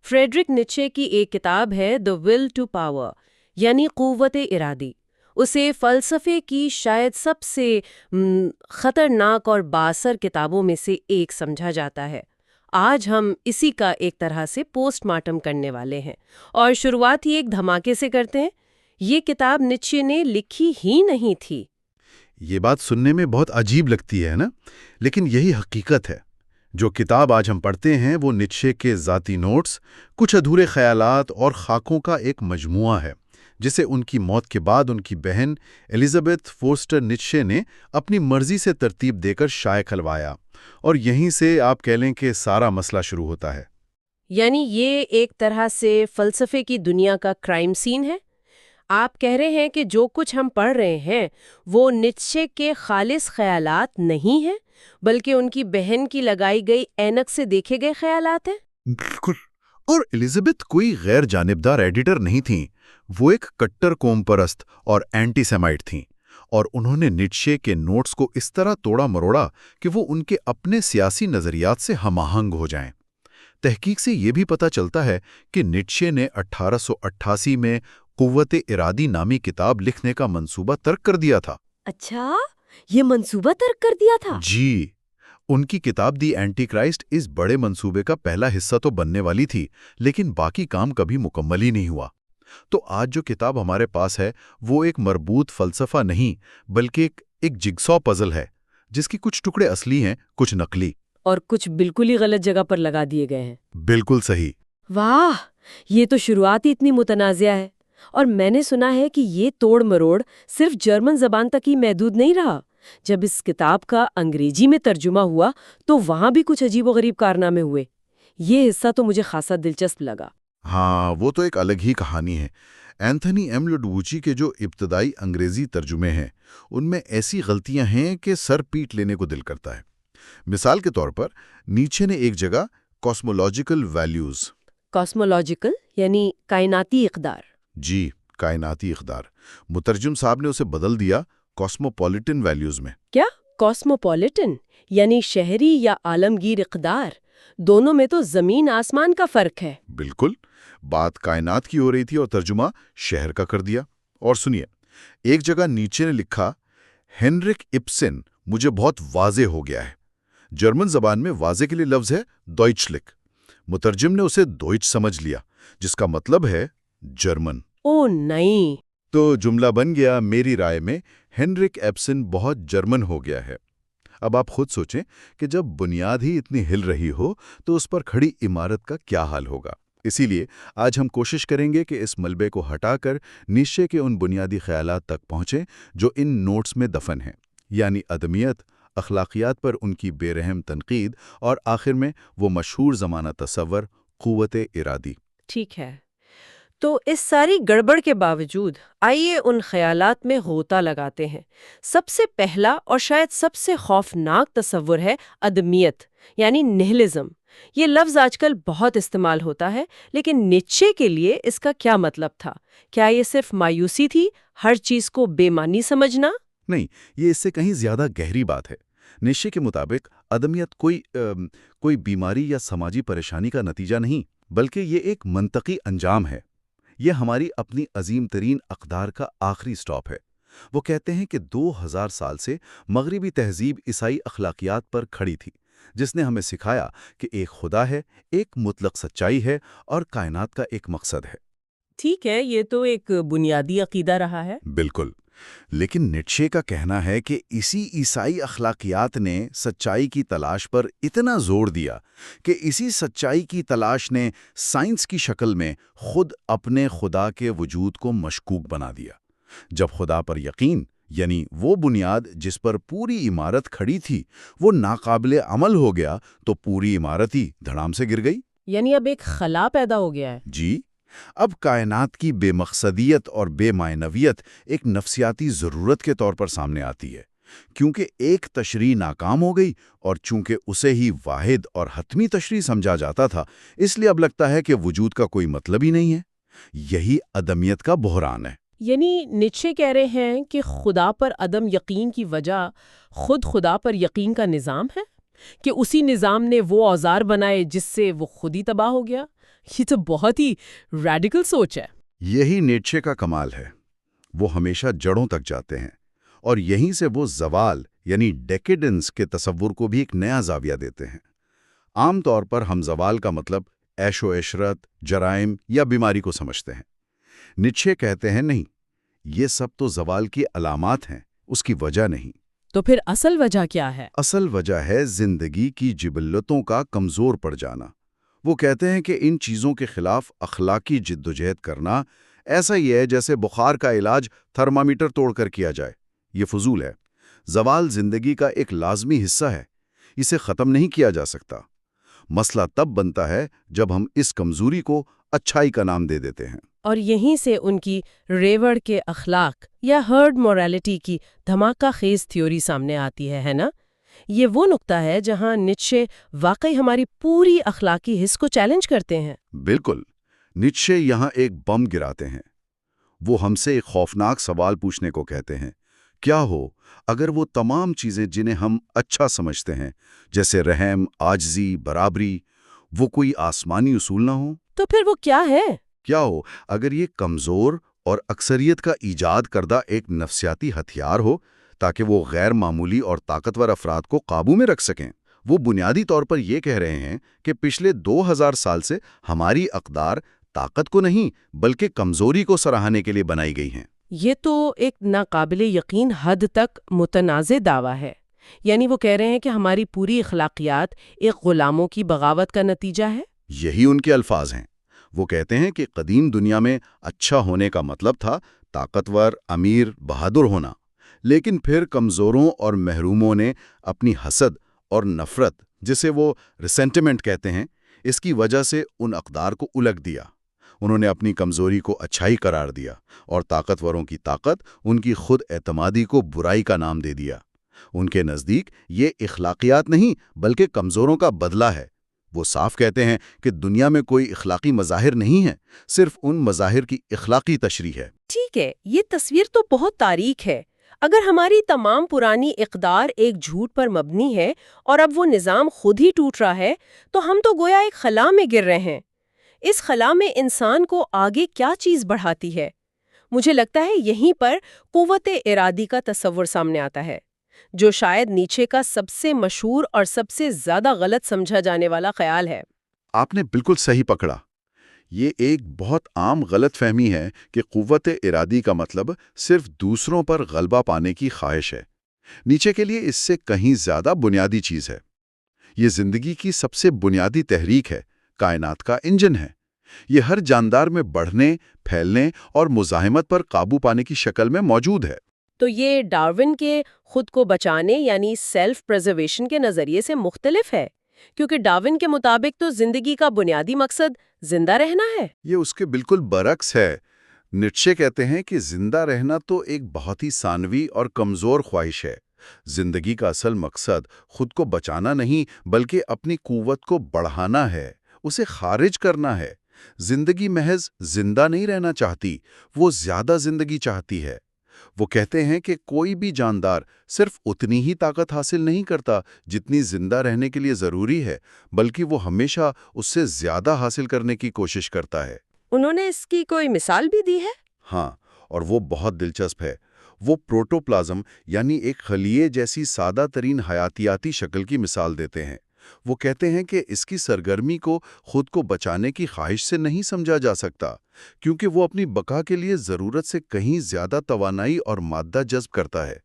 Frederick نیچے کی ایک کتاب ہے دی ول ٹو پاور، یعنی قوت ارادی۔ اسے فلسفے کی شاید سب سے خطرناک اور بااثر کتابوں میں سے ایک سمجھا جاتا ہے۔ آج ہم اسی کا ایک طرح سے پوسٹ مارٹم کرنے والے ہیں، اور شروعات ہی ایک دھماکے سے کرتے ہیں۔ یہ کتاب نیچے نے لکھی ہی نہیں تھی۔ یہ بات سننے میں بہت عجیب لگتی ہے نا، لیکن یہی حقیقت ہے۔ جو کتاب آج ہم پڑھتے ہیں وہ نیچے کے ذاتی نوٹس، کچھ ادھورے خیالات اور خاکوں کا ایک مجموعہ ہے، جسے ان کی موت کے بعد ان کی بہن الزبتھ فورسٹر نیچے نے اپنی مرضی سے ترتیب دے کر شائع کھلوایا، اور یہیں سے آپ کہہ لیں کہ سارا مسئلہ شروع ہوتا ہے۔ یعنی یہ ایک طرح سے فلسفے کی دنیا کا کرائم سین ہے۔ آپ کہہ رہے ہیں کہ جو کچھ ہم پڑھ رہے ہیں وہ نیچے کے خالص خیالات نہیں ہیں، بلکہ ان کی بہن کی لگائی گئی اینک سے دیکھے گئے خیالات ہیں۔ بالکل۔ اور الزبتھ کوئی غیر جانبدار ایڈیٹر نہیں تھیں، وہ ایک کٹر قوم پرست اور اینٹی سیمائٹ تھیں، اور انہوں نے نیچے کے نوٹس کو اس طرح توڑا مروڑا کہ وہ ان کے اپنے سیاسی نظریات سے ہم آہنگ ہو جائیں۔ تحقیق سے یہ بھی پتہ چلتا ہے کہ نیچے نے 1888 میں قوت ارادی نامی کتاب لکھنے کا منصوبہ ترک کر دیا تھا۔ اچھا، یہ منصوبہ ترک کر دیا تھا؟ جی، ان کی کتاب دی اینٹی کرائسٹ اس بڑے منصوبے کا پہلا حصہ تو بننے والی تھی، لیکن باقی کام کبھی مکمل ہی نہیں ہوا۔ تو آج جو کتاب ہمارے پاس ہے وہ ایک مربوط فلسفہ نہیں، بلکہ ایک جگسا پزل ہے، جس کی کچھ ٹکڑے اصلی ہیں، کچھ نقلی، اور کچھ بالکل ہی غلط جگہ پر لگا دیے گئے ہیں۔ بالکل صحیح۔ واہ، یہ تو شروعات ہی اتنی متنازعہ ہے۔ اور میں نے سنا ہے کہ یہ توڑ مروڑ صرف جرمن زبان تک ہی محدود نہیں رہا۔ جب اس کتاب کا انگریزی میں ترجمہ ہوا تو وہاں بھی کچھ عجیب و غریب کارنامے ہوئے۔ یہ حصہ تو مجھے خاصا دلچسپ لگا۔ ہاں، وہ تو ایک الگ ہی کہانی ہے۔ اینتھنی ایم لڈوچی کے جو ابتدائی انگریزی ترجمے ہیں ان میں ایسی غلطیاں ہیں کہ سر پیٹ لینے کو دل کرتا ہے۔ مثال کے طور پر نیچے نے ایک جگہ کاسمولوجیکل ویلیوز، کاسمولوجیکل یعنی کائناتی اقدار، جی کائناتی اقدار، مترجم صاحب نے اسے بدل دیا کاسموپولیٹن ویلیوز میں۔ کیا کاسموپولیٹن یعنی شہری یا عالمگیر اقدار؟ دونوں میں تو زمین آسمان کا فرق ہے۔ بالکل، بات کائنات کی ہو رہی تھی اور ترجمہ شہر کا کر دیا۔ اور سنیے، ایک جگہ نیچے نے لکھا ہینرک اپسن مجھے بہت واضح ہو گیا ہے۔ جرمن زبان میں واضح کے لیے لفظ ہے دوئچلک، مترجم نے اسے دوئچ سمجھ لیا، جس کا مطلب ہے جرمن۔ او نہیں! تو جملہ بن گیا، میری رائے میں ہینرک ایپسن بہت جرمن ہو گیا ہے۔ اب آپ خود سوچیں کہ جب بنیاد ہی اتنی ہل رہی ہو تو اس پر کھڑی عمارت کا کیا حال ہوگا۔ اسی لیے آج ہم کوشش کریں گے کہ اس ملبے کو ہٹا کر نیچے کے ان بنیادی خیالات تک پہنچیں جو ان نوٹس میں دفن ہیں، یعنی عدمیت، اخلاقیات پر ان کی بے رحم تنقید، اور آخر میں وہ مشہور زمانہ تصور، قوت ارادی۔ ٹھیک ہے، تو اس ساری گڑبڑ کے باوجود آئیے ان خیالات میں غوطہ لگاتے ہیں۔ سب سے پہلا اور شاید سب سے خوفناک تصور ہے عدمیت، یعنی نہلزم۔ یہ لفظ آج کل بہت استعمال ہوتا ہے، لیکن نیچے کے لیے اس کا کیا مطلب تھا؟ کیا یہ صرف مایوسی تھی، ہر چیز کو بے معنی سمجھنا؟ نہیں، یہ اس سے کہیں زیادہ گہری بات ہے۔ نیچے کے مطابق عدمیت کوئی بیماری یا سماجی پریشانی کا نتیجہ نہیں، بلکہ یہ ایک منطقی انجام ہے۔ یہ ہماری اپنی عظیم ترین اقدار کا آخری سٹاپ ہے۔ وہ کہتے ہیں کہ 2000 سال سے مغربی تہذیب عیسائی اخلاقیات پر کھڑی تھی، جس نے ہمیں سکھایا کہ ایک خدا ہے، ایک مطلق سچائی ہے، اور کائنات کا ایک مقصد ہے۔ ٹھیک ہے، یہ تو ایک بنیادی عقیدہ رہا ہے۔ بالکل، لیکن نیچے کا کہنا ہے کہ اسی عیسائی اخلاقیات نے سچائی کی تلاش پر اتنا زور دیا کہ اسی سچائی کی تلاش نے سائنس کی شکل میں خود اپنے خدا کے وجود کو مشکوک بنا دیا۔ جب خدا پر یقین، یعنی وہ بنیاد جس پر پوری عمارت کھڑی تھی، وہ ناقابل عمل ہو گیا تو پوری عمارت ہی دھڑام سے گر گئی۔ یعنی اب ایک خلا پیدا ہو گیا ہے۔ جی، اب کائنات کی بے مقصدیت اور بے معنویت ایک نفسیاتی ضرورت کے طور پر سامنے آتی ہے، کیونکہ ایک تشریح ناکام ہو گئی، اور چونکہ اسے ہی واحد اور حتمی تشریح سمجھا جاتا تھا، اس لیے اب لگتا ہے کہ وجود کا کوئی مطلب ہی نہیں ہے۔ یہی عدمیت کا بحران ہے۔ یعنی نیچے کہہ رہے ہیں کہ خدا پر عدم یقین کی وجہ خود خدا پر یقین کا نظام ہے، کہ اسی نظام نے وہ اوزار بنائے جس سے وہ خود ہی تباہ ہو گیا۔ یہ تو بہت ہی ریڈیکل سوچ ہے۔ یہی نیٹشے کا کمال ہے، وہ ہمیشہ جڑوں تک جاتے ہیں، اور یہیں سے وہ زوال یعنی ڈیکیڈنس کے تصور کو بھی ایک نیا زاویہ دیتے ہیں۔ عام طور پر ہم زوال کا مطلب عیش و عشرت، جرائم یا بیماری کو سمجھتے ہیں۔ نیٹشے کہتے ہیں نہیں، یہ سب تو زوال کی علامات ہیں، اس کی وجہ نہیں۔ تو پھر اصل وجہ کیا ہے؟ اصل وجہ ہے زندگی کی جبلتوں کا کمزور پڑ جانا۔ وہ کہتے ہیں کہ ان چیزوں کے خلاف اخلاقی جدوجہد کرنا ایسا ہی ہے جیسے بخار کا علاج تھرمامیٹر توڑ کر کیا جائے۔ یہ فضول ہے۔ زوال زندگی کا ایک لازمی حصہ ہے، اسے ختم نہیں کیا جا سکتا۔ مسئلہ تب بنتا ہے جب ہم اس کمزوری کو اچھائی کا نام دے دیتے ہیں۔ اور یہیں سے ان کی ریوڑ کے اخلاق یا ہرڈ موریلٹی کی دھماکہ خیز تھیوری سامنے آتی ہے نا؟ یہ وہ نقطہ ہے جہاں نیٹشے واقعی ہماری پوری اخلاقی حس کو چیلنج کرتے ہیں۔ بالکل، نیٹشے یہاں ایک بم گراتے ہیں۔ وہ ہم سے ایک خوفناک سوال پوچھنے کو کہتے ہیں، کیا ہو اگر وہ تمام چیزیں جنہیں ہم اچھا سمجھتے ہیں، جیسے رحم، عاجزی، برابری، وہ کوئی آسمانی اصول نہ ہوں؟ تو پھر وہ کیا ہے؟ کیا ہو اگر یہ کمزور اور اکثریت کا ایجاد کردہ ایک نفسیاتی ہتھیار ہو تاکہ وہ غیر معمولی اور طاقتور افراد کو قابو میں رکھ سکیں؟ وہ بنیادی طور پر یہ کہہ رہے ہیں کہ پچھلے 2000 سال سے ہماری اقدار طاقت کو نہیں بلکہ کمزوری کو سراہنے کے لیے بنائی گئی ہیں۔ یہ تو ایک ناقابل یقین حد تک متنازع دعویٰ ہے۔ یعنی وہ کہہ رہے ہیں کہ ہماری پوری اخلاقیات ایک غلاموں کی بغاوت کا نتیجہ ہے؟ یہی ان کے الفاظ ہیں۔ وہ کہتے ہیں کہ قدیم دنیا میں اچھا ہونے کا مطلب تھا طاقتور، امیر، بہادر ہونا، لیکن پھر کمزوروں اور محروموں نے اپنی حسد اور نفرت، جسے وہ ریسنٹمنٹ کہتے ہیں، اس کی وجہ سے ان اقدار کو الگ دیا۔ انہوں نے اپنی کمزوری کو اچھائی قرار دیا اور طاقتوروں کی طاقت، ان کی خود اعتمادی کو برائی کا نام دے دیا۔ ان کے نزدیک یہ اخلاقیات نہیں بلکہ کمزوروں کا بدلہ ہے۔ وہ صاف کہتے ہیں کہ دنیا میں کوئی اخلاقی مظاہر نہیں ہے، صرف ان مظاہر کی اخلاقی تشریح ہے۔ ٹھیک ہے، یہ تصویر تو بہت تاریک ہے۔ اگر ہماری تمام پرانی اقدار ایک جھوٹ پر مبنی ہے اور اب وہ نظام خود ہی ٹوٹ رہا ہے، تو ہم تو گویا ایک خلا میں گر رہے ہیں۔ اس خلا میں انسان کو آگے کیا چیز بڑھاتی ہے؟ مجھے لگتا ہے یہیں پر قوت ارادی کا تصور سامنے آتا ہے، جو شاید نیچے کا سب سے مشہور اور سب سے زیادہ غلط سمجھا جانے والا خیال ہے۔ آپ نے بالکل صحیح پکڑا۔ یہ ایک بہت عام غلط فہمی ہے کہ قوت ارادی کا مطلب صرف دوسروں پر غلبہ پانے کی خواہش ہے۔ نیچے کے لیے اس سے کہیں زیادہ بنیادی چیز ہے۔ یہ زندگی کی سب سے بنیادی تحریک ہے، کائنات کا انجن ہے۔ یہ ہر جاندار میں بڑھنے، پھیلنے اور مزاحمت پر قابو پانے کی شکل میں موجود ہے۔ تو یہ ڈارون کے خود کو بچانے یعنی سیلف پریزرویشن کے نظریے سے مختلف ہے، کیونکہ ڈارون کے مطابق تو زندگی کا بنیادی مقصد زندہ رہنا ہے۔ یہ اس کے بالکل برعکس ہے۔ نیٹشے کہتے ہیں کہ زندہ رہنا تو ایک بہت ہی ثانوی اور کمزور خواہش ہے۔ زندگی کا اصل مقصد خود کو بچانا نہیں بلکہ اپنی قوت کو بڑھانا ہے، اسے خارج کرنا ہے۔ زندگی محض زندہ نہیں رہنا چاہتی، وہ زیادہ زندگی چاہتی ہے۔ وہ کہتے ہیں کہ کوئی بھی جاندار صرف اتنی ہی طاقت حاصل نہیں کرتا جتنی زندہ رہنے کے لیے ضروری ہے، بلکہ وہ ہمیشہ اس سے زیادہ حاصل کرنے کی کوشش کرتا ہے۔ انہوں نے اس کی کوئی مثال بھی دی ہے؟ ہاں، اور وہ بہت دلچسپ ہے۔ وہ پروٹوپلازم یعنی ایک خلیے جیسی سادہ ترین حیاتیاتی شکل کی مثال دیتے ہیں۔ وہ کہتے ہیں کہ اس کی سرگرمی کو خود کو بچانے کی خواہش سے نہیں سمجھا جا سکتا، کیونکہ وہ اپنی بقا کے لیے ضرورت سے کہیں زیادہ توانائی اور مادہ جذب کرتا ہے،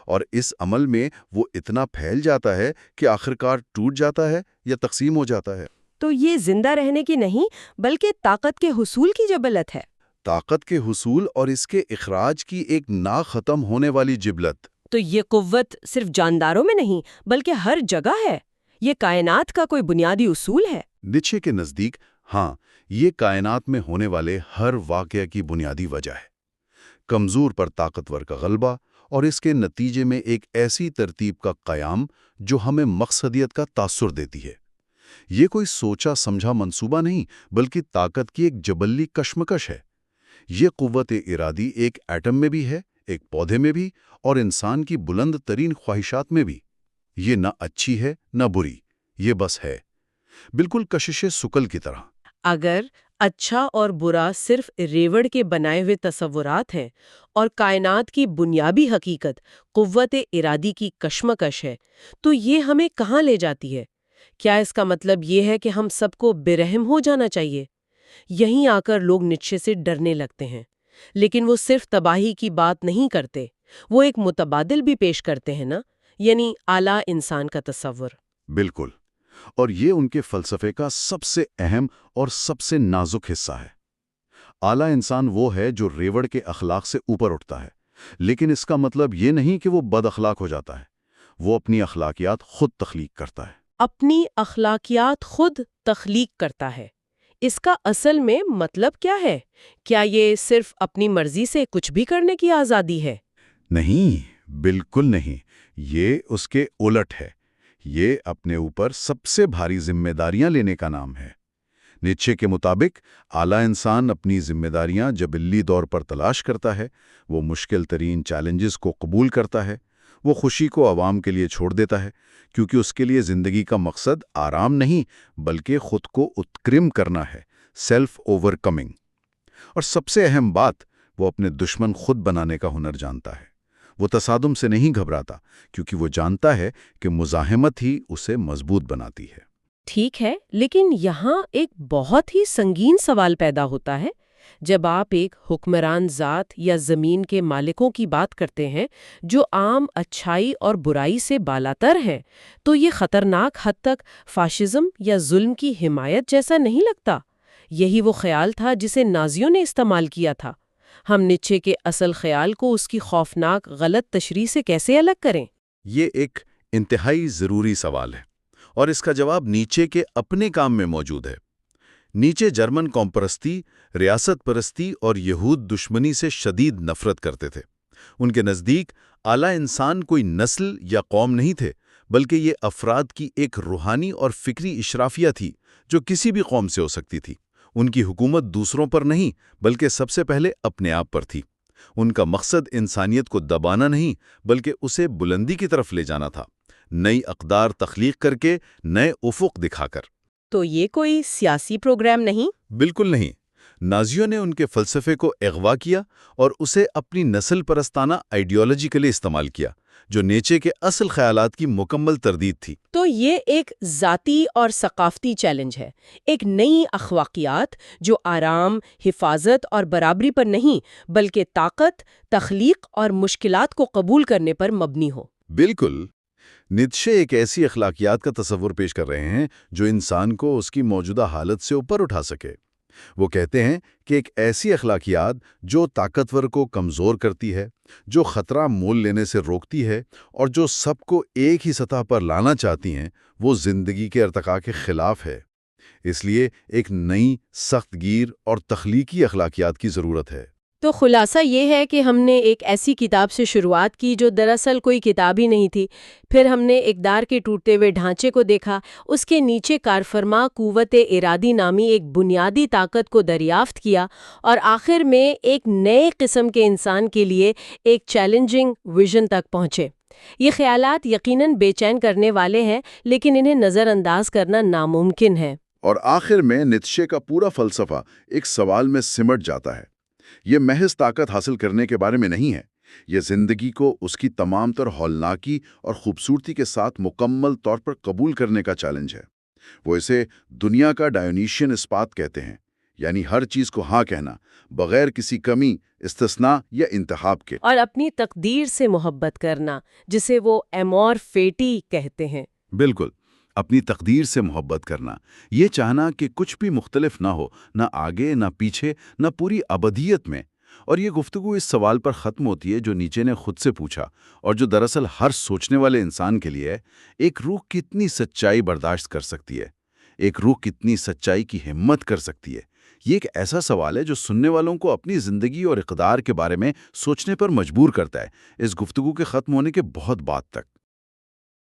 اور اس عمل میں وہ اتنا پھیل جاتا ہے کہ آخرکار ٹوٹ جاتا ہے یا تقسیم ہو جاتا ہے۔ تو یہ زندہ رہنے کی نہیں بلکہ طاقت کے حصول کی جبلت ہے۔ طاقت کے حصول اور اس کے اخراج کی ایک نا ختم ہونے والی جبلت۔ تو یہ قوت صرف جانداروں میں نہیں بلکہ ہر جگہ ہے، یہ کائنات کا کوئی بنیادی اصول ہے۔ نیٹشے کے نزدیک ہاں، یہ کائنات میں ہونے والے ہر واقعہ کی بنیادی وجہ ہے۔ کمزور پر طاقتور کا غلبہ اور اس کے نتیجے میں ایک ایسی ترتیب کا قیام جو ہمیں مقصدیت کا تاثر دیتی ہے۔ یہ کوئی سوچا سمجھا منصوبہ نہیں بلکہ طاقت کی ایک جبلی کشمکش ہے۔ یہ قوت ارادی ایک ایٹم میں بھی ہے، ایک پودے میں بھی، اور انسان کی بلند ترین خواہشات میں بھی۔ یہ نہ اچھی ہے نہ بری، یہ بس ہے، بالکل کشش سکل کی طرح۔ اگر اچھا اور برا صرف ریوڑ کے بنائے ہوئے تصورات ہیں اور کائنات کی بنیادی حقیقت قوت ارادی کی کشمکش ہے، تو یہ ہمیں کہاں لے جاتی ہے؟ کیا اس کا مطلب یہ ہے کہ ہم سب کو برحم ہو جانا چاہیے؟ یہیں آ کر لوگ نیچے سے ڈرنے لگتے ہیں، لیکن وہ صرف تباہی کی بات نہیں کرتے، وہ ایک متبادل بھی پیش کرتے ہیں نا، یعنی اعلیٰ انسان کا تصور۔ بالکل، اور یہ ان کے فلسفے کا سب سے اہم اور سب سے نازک حصہ ہے۔ اعلیٰ انسان وہ ہے جو ریوڑ کے اخلاق سے اوپر اٹھتا ہے، لیکن اس کا مطلب یہ نہیں کہ وہ بد اخلاق ہو جاتا ہے۔ وہ اپنی اخلاقیات خود تخلیق کرتا ہے۔ اپنی اخلاقیات خود تخلیق کرتا ہے، اس کا اصل میں مطلب کیا ہے؟ کیا یہ صرف اپنی مرضی سے کچھ بھی کرنے کی آزادی ہے؟ نہیں، بالکل نہیں، یہ اس کے الٹ ہے۔ یہ اپنے اوپر سب سے بھاری ذمہ داریاں لینے کا نام ہے۔ نیچے کے مطابق اعلیٰ انسان اپنی ذمہ داریاں جبلی طور پر تلاش کرتا ہے، وہ مشکل ترین چیلنجز کو قبول کرتا ہے، وہ خوشی کو عوام کے لیے چھوڑ دیتا ہے، کیونکہ اس کے لیے زندگی کا مقصد آرام نہیں بلکہ خود کو اتکرم کرنا ہے، سیلف اوور کمنگ۔ اور سب سے اہم بات، وہ اپنے دشمن خود بنانے کا ہنر جانتا ہے۔ وہ تصادم سے نہیں گھبراتا، کیونکہ وہ جانتا ہے کہ مزاحمت ہی اسے مضبوط بناتی ہے۔ ٹھیک ہے، لیکن یہاں ایک بہت ہی سنگین سوال پیدا ہوتا ہے۔ جب آپ ایک حکمران ذات یا زمین کے مالکوں کی بات کرتے ہیں جو عام اچھائی اور برائی سے بالاتر ہیں، تو یہ خطرناک حد تک فاشزم یا ظلم کی حمایت جیسا نہیں لگتا؟ یہی وہ خیال تھا جسے نازیوں نے استعمال کیا تھا۔ ہم نیچے کے اصل خیال کو اس کی خوفناک غلط تشریح سے کیسے الگ کریں؟ یہ ایک انتہائی ضروری سوال ہے، اور اس کا جواب نیچے کے اپنے کام میں موجود ہے۔ نیچے جرمن قوم پرستی، ریاست پرستی اور یہود دشمنی سے شدید نفرت کرتے تھے۔ ان کے نزدیک اعلیٰ انسان کوئی نسل یا قوم نہیں تھے، بلکہ یہ افراد کی ایک روحانی اور فکری اشرافیہ تھی جو کسی بھی قوم سے ہو سکتی تھی۔ ان کی حکومت دوسروں پر نہیں بلکہ سب سے پہلے اپنے آپ پر تھی۔ ان کا مقصد انسانیت کو دبانا نہیں بلکہ اسے بلندی کی طرف لے جانا تھا، نئی اقدار تخلیق کر کے، نئے افق دکھا کر۔ تو یہ کوئی سیاسی پروگرام نہیں؟ بالکل نہیں۔ نازیوں نے ان کے فلسفے کو اغوا کیا اور اسے اپنی نسل پرستانہ آئیڈیالوجی کے لیے استعمال کیا، جو نیچے کے اصل خیالات کی مکمل تردید تھی۔ تو یہ ایک ذاتی اور ثقافتی چیلنج ہے، ایک نئی اخلاقیات جو آرام، حفاظت اور برابری پر نہیں بلکہ طاقت، تخلیق اور مشکلات کو قبول کرنے پر مبنی ہو۔ بالکل، نیتشے ایک ایسی اخلاقیات کا تصور پیش کر رہے ہیں جو انسان کو اس کی موجودہ حالت سے اوپر اٹھا سکے۔ وہ کہتے ہیں کہ ایک ایسی اخلاقیات جو طاقتور کو کمزور کرتی ہے، جو خطرہ مول لینے سے روکتی ہے اور جو سب کو ایک ہی سطح پر لانا چاہتی ہیں، وہ زندگی کے ارتقاء کے خلاف ہے۔ اس لیے ایک نئی، سخت گیر اور تخلیقی اخلاقیات کی ضرورت ہے۔ تو خلاصہ یہ ہے کہ ہم نے ایک ایسی کتاب سے شروعات کی جو دراصل کوئی کتاب ہی نہیں تھی، پھر ہم نے اقدار کے ٹوٹتے ہوئے ڈھانچے کو دیکھا، اس کے نیچے کارفرما قوت ارادی نامی ایک بنیادی طاقت کو دریافت کیا، اور آخر میں ایک نئے قسم کے انسان کے لیے ایک چیلنجنگ ویژن تک پہنچے۔ یہ خیالات یقیناً بے چین کرنے والے ہیں، لیکن انہیں نظر انداز کرنا ناممکن ہے۔ اور آخر میں نیتشے کا پورا فلسفہ ایک سوال میں سمٹ جاتا ہے۔ یہ محض طاقت حاصل کرنے کے بارے میں نہیں ہے، یہ زندگی کو اس کی تمام تر ہولناکی اور خوبصورتی کے ساتھ مکمل طور پر قبول کرنے کا چیلنج ہے۔ وہ اسے دنیا کا ڈائونیشین اسپات کہتے ہیں، یعنی ہر چیز کو ہاں کہنا، بغیر کسی کمی، استثناء یا انتخاب کے، اور اپنی تقدیر سے محبت کرنا، جسے وہ ایمور فیٹی کہتے ہیں۔ بالکل، اپنی تقدیر سے محبت کرنا، یہ چاہنا کہ کچھ بھی مختلف نہ ہو، نہ آگے، نہ پیچھے، نہ پوری ابدیت میں۔ اور یہ گفتگو اس سوال پر ختم ہوتی ہے جو نیچے نے خود سے پوچھا، اور جو دراصل ہر سوچنے والے انسان کے لیے ہے: ایک روح کتنی سچائی برداشت کر سکتی ہے؟ ایک روح کتنی سچائی کی ہمت کر سکتی ہے؟ یہ ایک ایسا سوال ہے جو سننے والوں کو اپنی زندگی اور اقدار کے بارے میں سوچنے پر مجبور کرتا ہے، اس گفتگو کے ختم ہونے کے بہت بعد تک۔